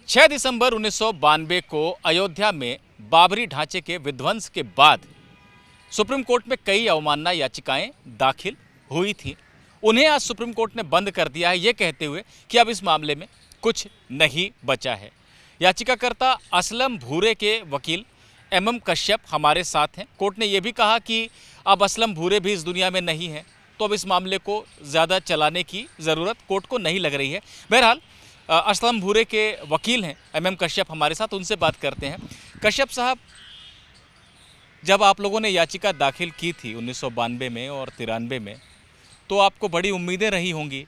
6 दिसंबर 1992 को अयोध्या में बाबरी ढांचे के विध्वंस के बाद सुप्रीम कोर्ट में कई अवमानना याचिकाएं दाखिल हुई थी। उन्हें आज सुप्रीम कोर्ट ने बंद कर दिया है, ये कहते हुए कि अब इस मामले में कुछ नहीं बचा है। याचिकाकर्ता असलम भूरे के वकील MM कश्यप हमारे साथ हैं। कोर्ट ने यह भी कहा कि अब असलम भूरे भी इस दुनिया में नहीं है, तो अब इस मामले को ज़्यादा चलाने की ज़रूरत कोर्ट को नहीं लग रही है। बहरहाल असलम भूरे के वकील हैं MM कश्यप हमारे साथ, उनसे बात करते हैं। कश्यप साहब, जब आप लोगों ने याचिका दाखिल की थी 1992 में और 93 में, तो आपको बड़ी उम्मीदें रही होंगी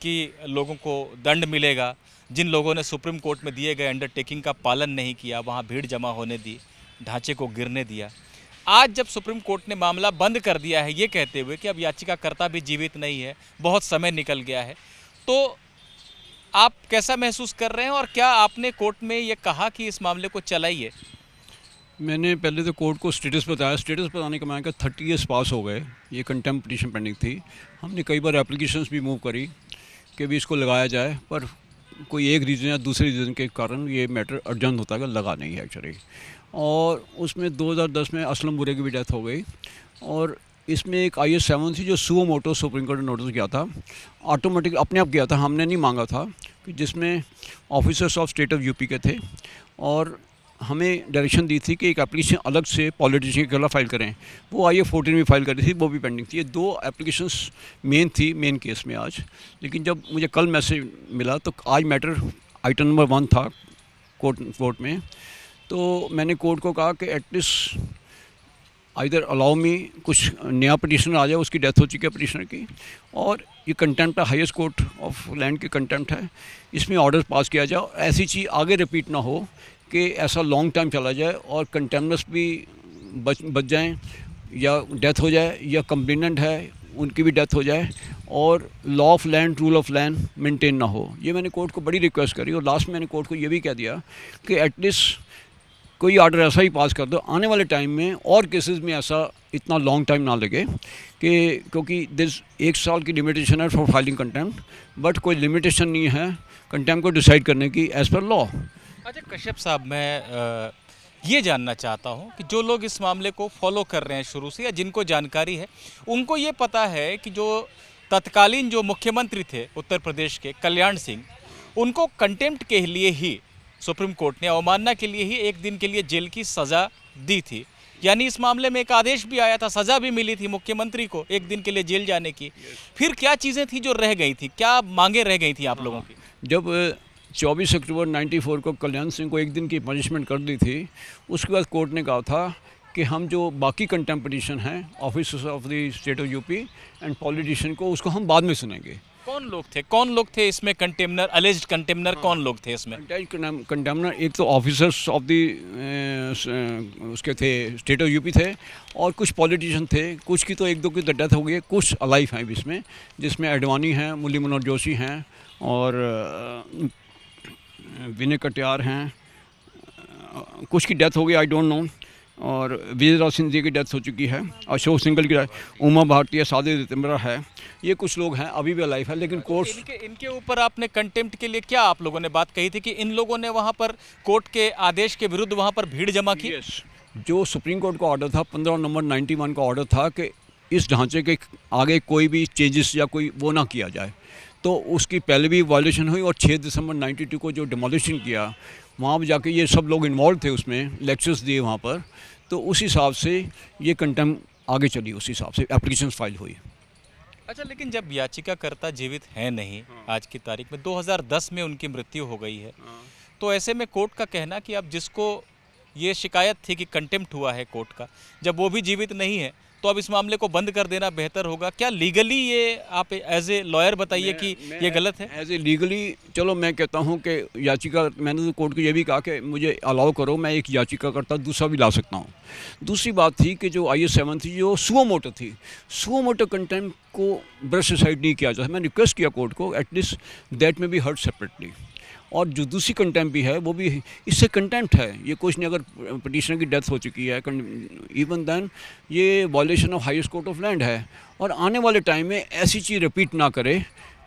कि लोगों को दंड मिलेगा। जिन लोगों ने सुप्रीम कोर्ट में दिए गए अंडरटेकिंग का पालन नहीं किया, वहाँ भीड़ जमा होने दी, ढांचे को गिरने दिया, आज जब सुप्रीम कोर्ट ने मामला बंद कर दिया है ये कहते हुए कि अब याचिकाकर्ता भी जीवित नहीं है, बहुत समय निकल गया है, तो आप कैसा महसूस कर रहे हैं और क्या आपने कोर्ट में ये कहा कि इस मामले को चलाइए? मैंने पहले तो कोर्ट को स्टेटस बताया। स्टेटस बताने के मैंने कहा 30 ईयर्स पास हो गए, ये कंटेम्प्ट पिटीशन पेंडिंग थी। हमने कई बार एप्लीकेशंस भी मूव करी कि भी इसको लगाया जाए, पर कोई एक रीज़न या दूसरे रीज़न के कारण ये मैटर अर्जेंट होता है कि लगा नहीं है एक्चुअली। और उसमें 2010 में असलम बुरे की भी डेथ हो गई। और इसमें एक IS-7 थी जो सुओ मोटो सुप्रीम कोर्ट ने नोटिस किया था, ऑटोमेटिक अपने आप किया था, हमने नहीं मांगा था, कि जिसमें officers of state of UP के थे और हमें डायरेक्शन दी थी कि एक एप्लीकेशन अलग से पॉलिटिशियन के खिलाफ फाइल करें। वो IA-14 में फाइल करी थी, वो भी पेंडिंग थी। ये 2 एप्लीकेशंस मेन केस में आज। लेकिन जब मुझे कल मैसेज मिला तो आज मैटर आइटम नंबर 1 था कोर्ट में, तो मैंने कोर्ट को कहा कि एटलीस्ट इधर अलाउ मी, कुछ नया पिटिशनर आ जाए, उसकी डेथ हो चुकी है पिटिशनर की, और ये कंटेम्प्ट है, हाईएस्ट कोर्ट ऑफ लैंड की कंटेम्प्ट है, इसमें ऑर्डर पास किया जाए। ऐसी चीज़ आगे रिपीट ना हो कि ऐसा लॉन्ग टाइम चला जाए और कंटेम्प्टर्स भी बच जाएं, या डेथ हो जाए, या कंप्लेनेंट है उनकी भी डेथ हो जाए, और law of land, rule of land maintain ना हो। ये मैंने कोर्ट को बड़ी रिक्वेस्ट करी, और लास्ट में मैंने कोर्ट को ये भी कह दिया कि एटलीस्ट कोई ऑर्डर ऐसा ही पास कर दो आने वाले टाइम में, और केसेस में ऐसा इतना लॉन्ग टाइम ना लगे, कि क्योंकि दिस 1 साल की लिमिटेशन है फॉर फाइलिंग कंटेम्प्ट, बट कोई लिमिटेशन नहीं है कंटेम्प्ट को डिसाइड करने की एज़ पर लॉ। अच्छा कश्यप साहब, मैं ये जानना चाहता हूँ कि जो लोग इस मामले को फॉलो कर रहे हैं शुरू से, या जिनको जानकारी है, उनको ये पता है कि जो तत्कालीन जो मुख्यमंत्री थे उत्तर प्रदेश के, कल्याण सिंह, उनको कंटेम्प्ट के लिए ही सुप्रीम कोर्ट ने, अवमानना के लिए ही 1 दिन के लिए जेल की सज़ा दी थी। यानी इस मामले में एक आदेश भी आया था, सज़ा भी मिली थी मुख्यमंत्री को 1 दिन के लिए जेल जाने की। फिर क्या चीज़ें थी जो रह गई थी, क्या मांगे रह गई थी आप लोगों की? जब 24 अक्टूबर 94 को कल्याण सिंह को 1 दिन की पनिशमेंट कर दी थी, उसके बाद कोर्ट ने कहा था कि हम जो बाकी कंटेम्प्ट पिटीशन हैं officers of the state of UP and politician को, उसको हम बाद में सुनेंगे। कौन लोग थे इसमें कंटेम्नर, अलेज्ड कंटेम्नर कौन लोग थे इसमें? कंटेम्नर एक तो ऑफिसर्स ऑफ दी उसके थे, स्टेट ऑफ यूपी थे, और कुछ पॉलिटिशियन थे। कुछ की तो 1-2 की डेथ हो गई है, कुछ अलाइव हैं इसमें, जिसमें अडवाणी हैं, मुरली मनोहर जोशी हैं, और विनय कटियार हैं। कुछ की डेथ हो गई, आई डोंट नो, और विजयराज सिंधिया की डेथ हो चुकी है, अशोक सिंगल की, उमा भारती, सादिक रितंबरा है। ये कुछ लोग हैं अभी भी लाइफ है, लेकिन कोर्ट इनके ऊपर आपने कंटेम्प्ट के लिए क्या आप लोगों ने बात कही थी कि इन लोगों ने वहाँ पर कोर्ट के आदेश के विरुद्ध वहाँ पर भीड़ जमा की? यस, जो सुप्रीम कोर्ट का ऑर्डर था 15 नवंबर 91 का ऑर्डर था कि इस ढांचे के आगे कोई भी चेंजेस या कोई वो ना किया जाए, तो उसकी पहले भी वायलेशन हुई। और 6 दिसंबर 92 को जो डिमोलिशन किया, वहाँ पर जाके ये सब लोग इन्वॉल्व थे, उसमें लेक्चर्स दिए वहाँ पर, तो उस हिसाब से ये कंटेम्प्ट आगे चली, उस हिसाब से एप्लीकेशन फाइल हुई। अच्छा, लेकिन जब याचिकाकर्ता जीवित है नहीं, आज की तारीख में 2010 में उनकी मृत्यु हो गई है, तो ऐसे में कोर्ट का कहना कि अब जिसको ये शिकायत थी कि कंटेम्प्ट हुआ है कोर्ट का, जब वो भी जीवित नहीं है, तो अब इस मामले को बंद कर देना बेहतर होगा। क्या लीगली ये आप एज ए लॉयर बताइए कि ये गलत है? एज ए लीगली, चलो मैं कहता हूँ कि याचिका, मैंने तो कोर्ट को ये भी कहा कि मुझे अलाउ करो, मैं एक याचिका करता दूसरा भी ला सकता हूँ। दूसरी बात थी कि जो IS-7 थी, जो सुओ मोटो थी, सुओ मोटो कंटेम्प्ट को ब्रश साइड नहीं किया जाता। मैं रिक्वेस्ट किया कोर्ट को, एटलीस्ट दैट में भी हर्ट सेपरेटली। और जो दूसरी कंटेम्प्ट भी है वो भी इससे कंटेम्प्ट है, ये कुछ नहीं। अगर पिटिशनर की डेथ हो चुकी है, इवन देन ये violation of highest court of land है, और आने वाले टाइम में ऐसी चीज़ रिपीट ना करे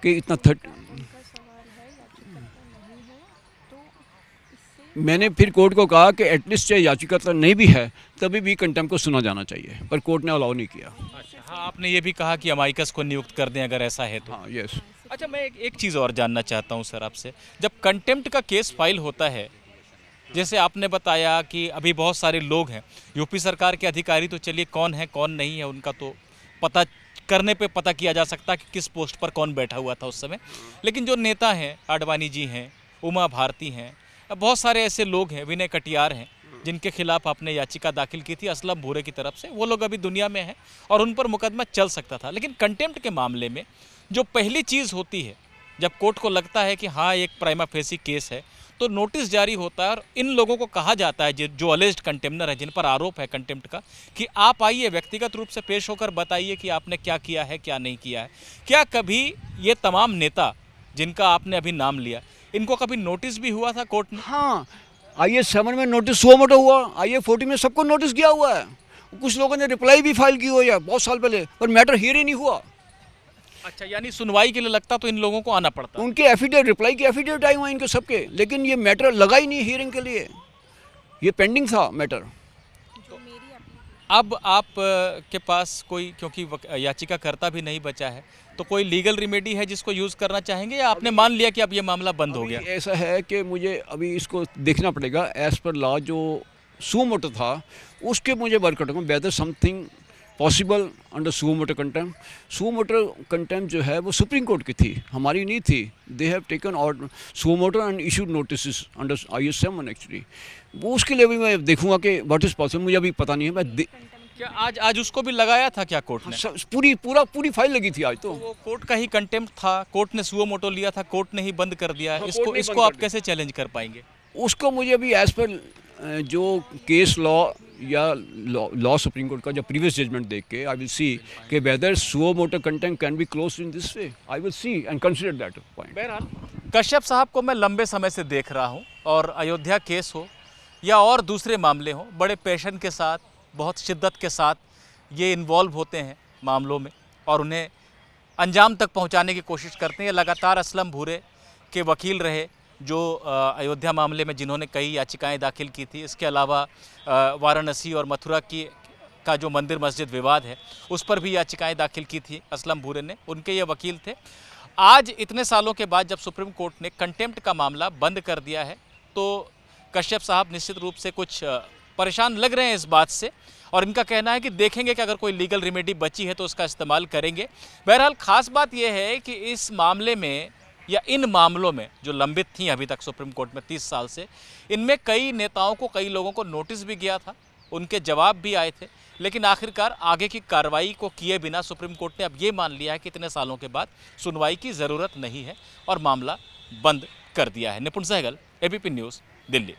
कि इतना मैंने फिर कोर्ट को कहा कि एटलीस्ट चाहे याचिका नहीं भी है तभी भी कंटेम्प्ट को सुना जाना चाहिए, पर कोर्ट ने अलाउ नहीं किया। अच्छा, हाँ, आपने ये भी कहा कि अमाइकस को नियुक्त कर दें अगर ऐसा है तो। हाँ, यस। अच्छा, मैं एक चीज़ और जानना चाहता हूँ सर आपसे, जब कंटेम्प्ट का केस फाइल होता है, जैसे आपने बताया कि अभी बहुत सारे लोग हैं, यूपी सरकार के अधिकारी तो चलिए कौन है कौन नहीं है उनका तो पता करने पे पता किया जा सकता है कि किस पोस्ट पर कौन बैठा हुआ था उस समय, लेकिन जो नेता हैं, आडवाणी जी हैं, उमा भारती हैं, बहुत सारे ऐसे लोग हैं, विनय कटियार हैं, जिनके खिलाफ आपने याचिका दाखिल की थी असलम भूरे की तरफ से, वो लोग अभी दुनिया में हैं और उन पर मुकदमा चल सकता था। लेकिन कंटेम्प्ट के मामले में जो पहली चीज़ होती है, जब कोर्ट को लगता है कि हाँ एक प्राइमा फेसी केस है, तो नोटिस जारी होता है और इन लोगों को कहा जाता है जो अलेज्ड कंटेम्नर है, जिन पर आरोप है कंटेम्प्ट का, कि आप आइए व्यक्तिगत रूप से पेश होकर बताइए कि आपने क्या किया है क्या नहीं किया है। क्या कभी ये तमाम नेता जिनका आपने अभी नाम लिया, इनको कभी नोटिस भी हुआ था कोर्ट में? हाँ, IA-7 में नोटिस सुओ मोटो हुआ, IA-40 में सबको नोटिस गया हुआ है। कुछ लोगों ने रिप्लाई भी फाइल की हुई है बहुत साल पहले, पर मैटर हियर ही नहीं हुआ। अच्छा, यानी सुनवाई के लिए लगता तो इन लोगों को आना पड़ता। उनके एफिडेविट, रिप्लाई के एफिडेविट आए हुए हैं इनके सबके, लेकिन ये मैटर लगा ही नहीं हियरिंग के लिए, ये पेंडिंग था मैटर। अब आप के पास कोई, क्योंकि याचिकाकर्ता भी नहीं बचा है, तो कोई लीगल रेमेडी है जिसको यूज़ करना चाहेंगे, या आपने मान लिया कि अब ये मामला बंद हो गया? ऐसा है कि मुझे अभी इसको देखना पड़ेगा एज पर लॉ, जो सुओ मोटो था उसके मुझे वर्क करूँगा whether something possible under suo motu contempt. Suo motu contempt जो है वो सुप्रीम कोर्ट की थी, हमारी नहीं थी। They have taken order suo motu and issued notice under IA-7 actually. वो उसके लिए भी मैं देखूंगा कि व्हाट इज़ पॉसिबल, मुझे अभी पता नहीं है। मैं क्या आज उसको भी लगाया था क्या कोर्ट ने? पूरी फाइल लगी थी आज तो। वो कोर्ट का ही कंटेम्प्ट था, कोर्ट ने सुओ मोटो लिया था, कोर्ट ने ही बंद कर दिया है। हाँ, इसको कोर्ट ने इसको बंद आप कर कैसे चैलेंज कर पाएंगे? उसको मुझे अभी एज पर जो केस लॉ या लॉ सुप्रीम कोर्ट का जो प्रीवियस जजमेंट देख के आई विल सी कि whether suo motu contempt can be close in this way. I will see and consider that point. बहरहाल कश्यप साहब को मैं लंबे समय से देख रहा हूँ, और अयोध्या केस हो या और दूसरे मामले हों, बड़े पैशन के साथ, बहुत शिद्दत के साथ ये इन्वॉल्व होते हैं मामलों में और उन्हें अंजाम तक पहुंचाने की कोशिश करते हैं। लगातार असलम भूरे के वकील रहे, जो अयोध्या मामले में जिन्होंने कई याचिकाएं दाखिल की थी। इसके अलावा वाराणसी और मथुरा का जो मंदिर मस्जिद विवाद है, उस पर भी याचिकाएं दाखिल की थी असलम भूरे ने, उनके ये वकील थे। आज इतने सालों के बाद जब सुप्रीम कोर्ट ने कंटेम्प्ट का मामला बंद कर दिया है, तो कश्यप साहब निश्चित रूप से कुछ परेशान लग रहे हैं इस बात से, और इनका कहना है कि देखेंगे कि अगर कोई लीगल रेमेडी बची है तो उसका इस्तेमाल करेंगे। बहरहाल ख़ास बात यह है कि इस मामले में या इन मामलों में जो लंबित थी अभी तक सुप्रीम कोर्ट में 30 साल से, इनमें कई नेताओं को, कई लोगों को नोटिस भी गया था, उनके जवाब भी आए थे, लेकिन आखिरकार आगे की कार्रवाई को किए बिना सुप्रीम कोर्ट ने अब ये मान लिया है कि इतने सालों के बाद सुनवाई की ज़रूरत नहीं है और मामला बंद कर दिया है। निपुण सहगल, ABP न्यूज़, दिल्ली।